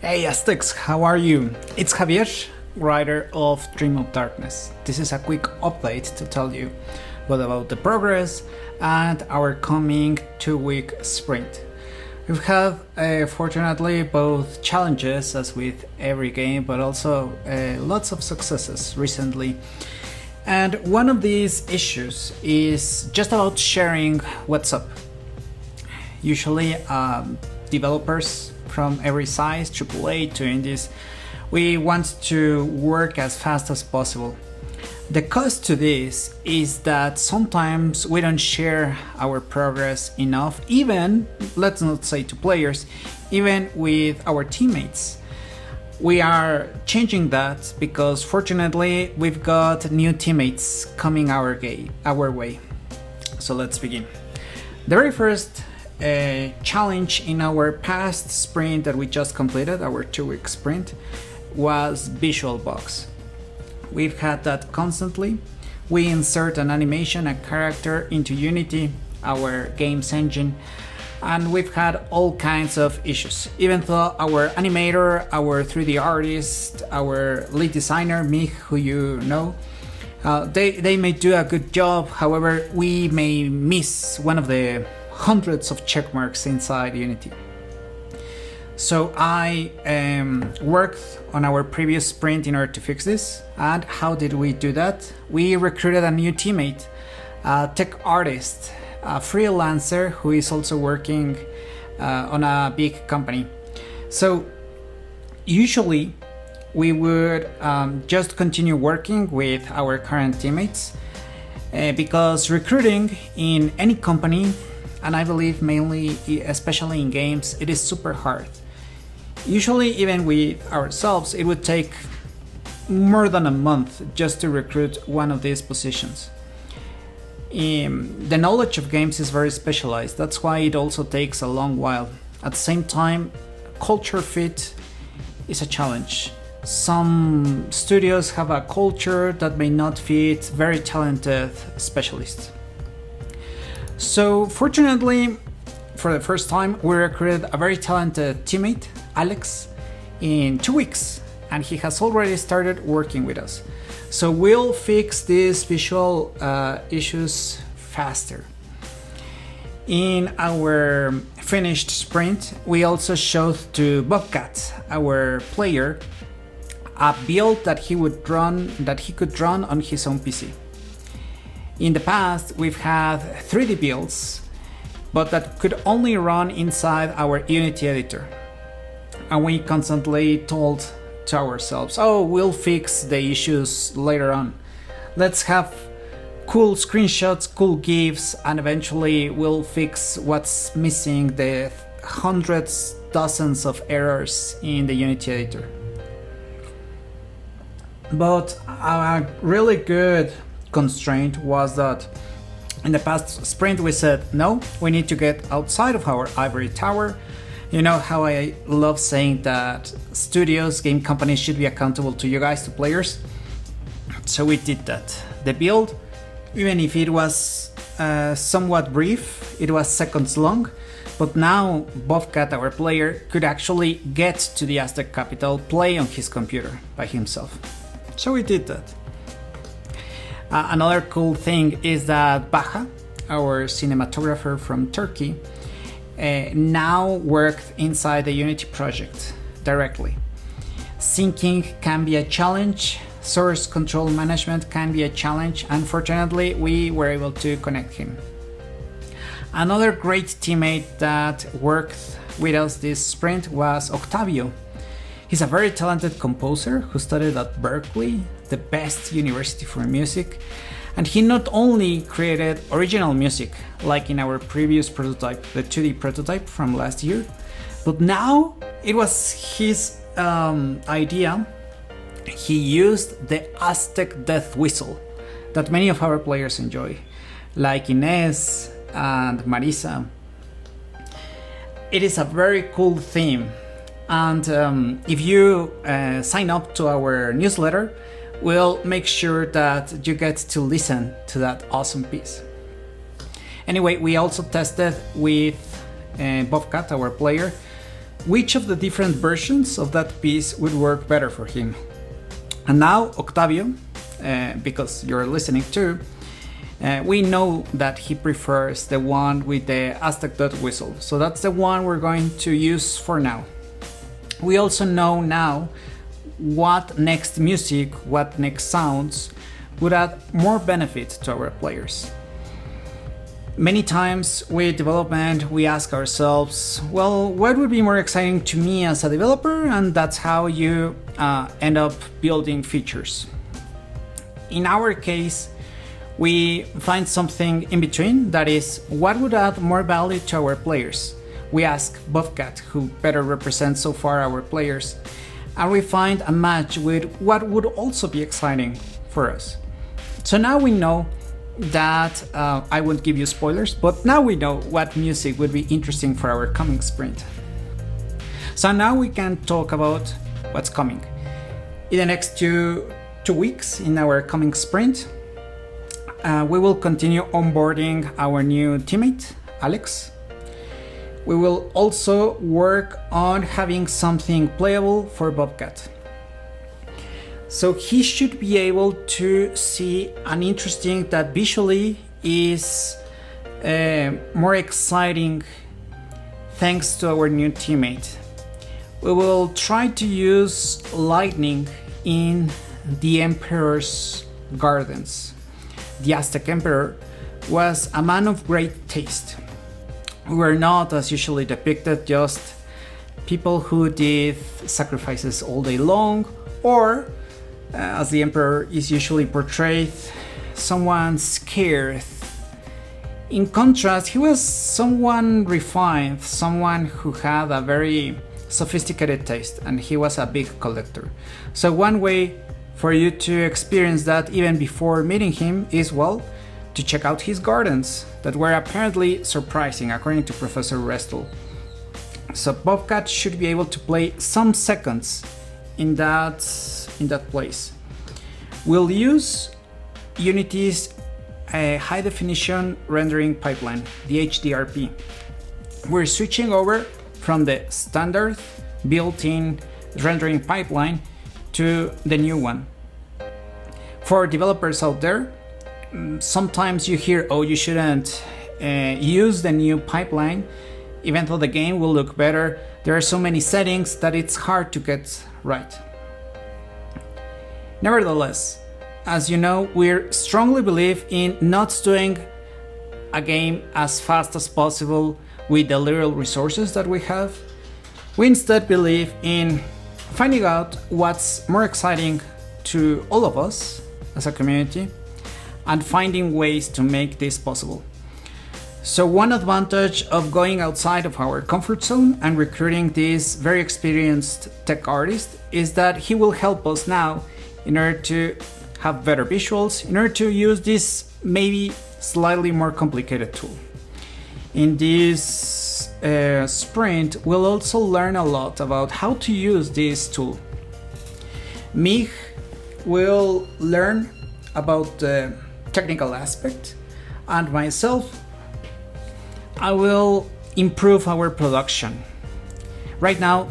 Hey Aztecs, how are you? It's Javier, writer of Dream of Darkness. This is a quick update to tell you both about the progress and our coming 2-week sprint. We've had, fortunately, both challenges as with every game, but also lots of successes recently. And one of these issues is just about sharing what's up. Usually, developers from every size, AAA to indies, we want to work as fast as possible. The cost to this is that sometimes we don't share our progress enough, even, let's not say to players, even with our teammates. We are changing that because fortunately we've got new teammates coming our way. So let's begin. The very first challenge in our past sprint that we just completed, our 2-week sprint, was visual bugs. We've had that constantly. We insert an animation, a character into Unity, our games engine, and we've had all kinds of issues. Even though our animator, our 3D artist, our lead designer, me, who you know, they may do a good job. However, we may miss one of the hundreds of checkmarks inside Unity. So I worked on our previous sprint in order to fix this. And how did we do that? We recruited a new teammate, a tech artist, a freelancer who is also working on a big company. So usually we would just continue working with our current teammates because recruiting in any company, and I believe mainly, especially in games, it is super hard. Usually, even with ourselves, it would take more than a month just to recruit one of these positions. The knowledge of games is very specialized, that's why it also takes a long while. At the same time, culture fit is a challenge. Some studios have a culture that may not fit very talented specialists. So fortunately, for the first time, we recruited a very talented teammate, Alex, in 2 weeks, and he has already started working with us. So we'll fix these visual issues faster. In our finished sprint, we also showed to Bobcat, our player, a build that he could run on his own PC. In the past, we've had 3D builds, but that could only run inside our Unity editor. And we constantly told to ourselves, oh, we'll fix the issues later on. Let's have cool screenshots, cool GIFs, and eventually we'll fix what's missing, the hundreds, dozens of errors in the Unity editor. But a really good constraint was that in the past sprint we said, no, we need to get outside of our ivory tower. You know how I love saying that studios, game companies should be accountable to you guys, to players. So we did that. The build, even if it was somewhat brief, it was seconds long, but now Bobcat, our player, could actually get to the Aztec capital, play on his computer by himself. So we did that. Another cool thing is that Baja, our cinematographer from Turkey, now worked inside the Unity project directly. Syncing can be a challenge, source control management can be a challenge, and fortunately we were able to connect him. Another great teammate that worked with us this sprint was Octavio. He's a very talented composer who studied at Berkeley, the best university for music, and he not only created original music, like in our previous prototype, the 2D prototype from last year, but now it was his idea. He used the Aztec death whistle that many of our players enjoy, like Inés and Marisa. It is a very cool theme, and if you sign up to our newsletter, we'll make sure that you get to listen to that awesome piece. Anyway, we also tested with Bobcat, our player, which of the different versions of that piece would work better for him. And now, Octavio, because you're listening too, we know that he prefers the one with the Aztec dot whistle. So that's the one we're going to use for now. We also know now what next music, what next sounds would add more benefit to our players. Many times with development, we ask ourselves, well, what would be more exciting to me as a developer? And that's how you end up building features. In our case, we find something in between, that is, what would add more value to our players? We ask Bobcat, who better represents so far our players, and we find a match with what would also be exciting for us. So now we know that, I won't give you spoilers, but now we know what music would be interesting for our coming sprint. So now we can talk about what's coming. In the next two weeks in our coming sprint, we will continue onboarding our new teammate, Alex. We will also work on having something playable for Bobcat. So he should be able to see an interesting that visually is more exciting thanks to our new teammate. We will try to use lightning in the Emperor's gardens. The Aztec Emperor was a man of great taste. We were not, as usually depicted, just people who did sacrifices all day long, or, as the Emperor is usually portrayed, someone scared. In contrast, he was someone refined, someone who had a very sophisticated taste, and he was a big collector. So one way for you to experience that even before meeting him is, well, to check out his gardens that were apparently surprising, according to Professor Restel. So Bobcat should be able to play some seconds in that place. We'll use Unity's high definition rendering pipeline, the HDRP. We're switching over from the standard built-in rendering pipeline to the new one. For developers out there, sometimes you hear, oh, you shouldn't use the new pipeline, even though the game will look better. There are so many settings that it's hard to get right. Nevertheless, as you know, we strongly believe in not doing a game as fast as possible with the little resources that we have. We instead believe in finding out what's more exciting to all of us as a community and finding ways to make this possible. So one advantage of going outside of our comfort zone and recruiting this very experienced tech artist is that he will help us now in order to have better visuals, in order to use this maybe slightly more complicated tool. In this sprint, we'll also learn a lot about how to use this tool. Mig will learn about the technical aspect, and myself, I will improve our production. Right now,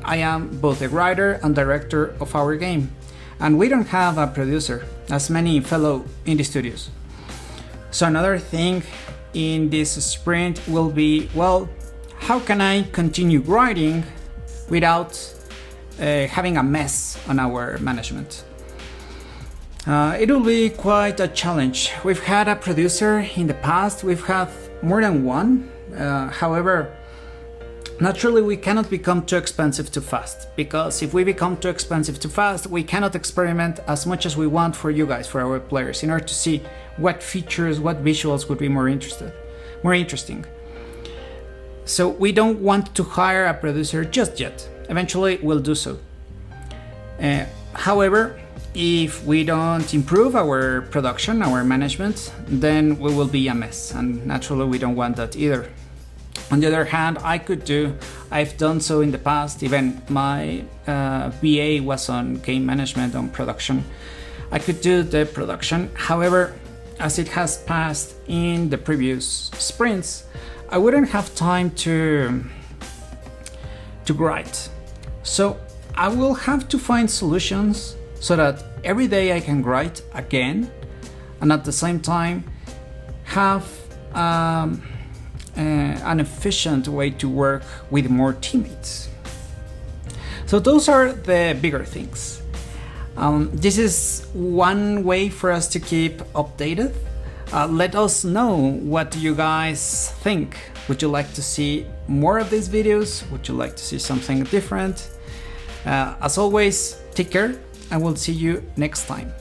I am both a writer and director of our game, and we don't have a producer, as many fellow indie studios. So another thing in this sprint will be, well, how can I continue writing without having a mess on our management? It will be quite a challenge. We've had a producer in the past, we've had more than one. However, naturally we cannot become too expensive too fast, because if we become too expensive too fast, we cannot experiment as much as we want for you guys, for our players, in order to see what features, what visuals would be more interesting. So we don't want to hire a producer just yet. Eventually we'll do so. However, if we don't improve our production, our management, then we will be a mess, and naturally we don't want that either. On the other hand, I've done so in the past, even my BA was on game management, on production. I could do the production, however, as it has passed in the previous sprints, I wouldn't have time to to write. So I will have to find solutions so that every day I can write again, and at the same time have an efficient way to work with more teammates. So those are the bigger things. This is one way for us to keep updated. Let us know what you guys think. Would you like to see more of these videos? Would you like to see something different? As always, take care, and we'll see you next time.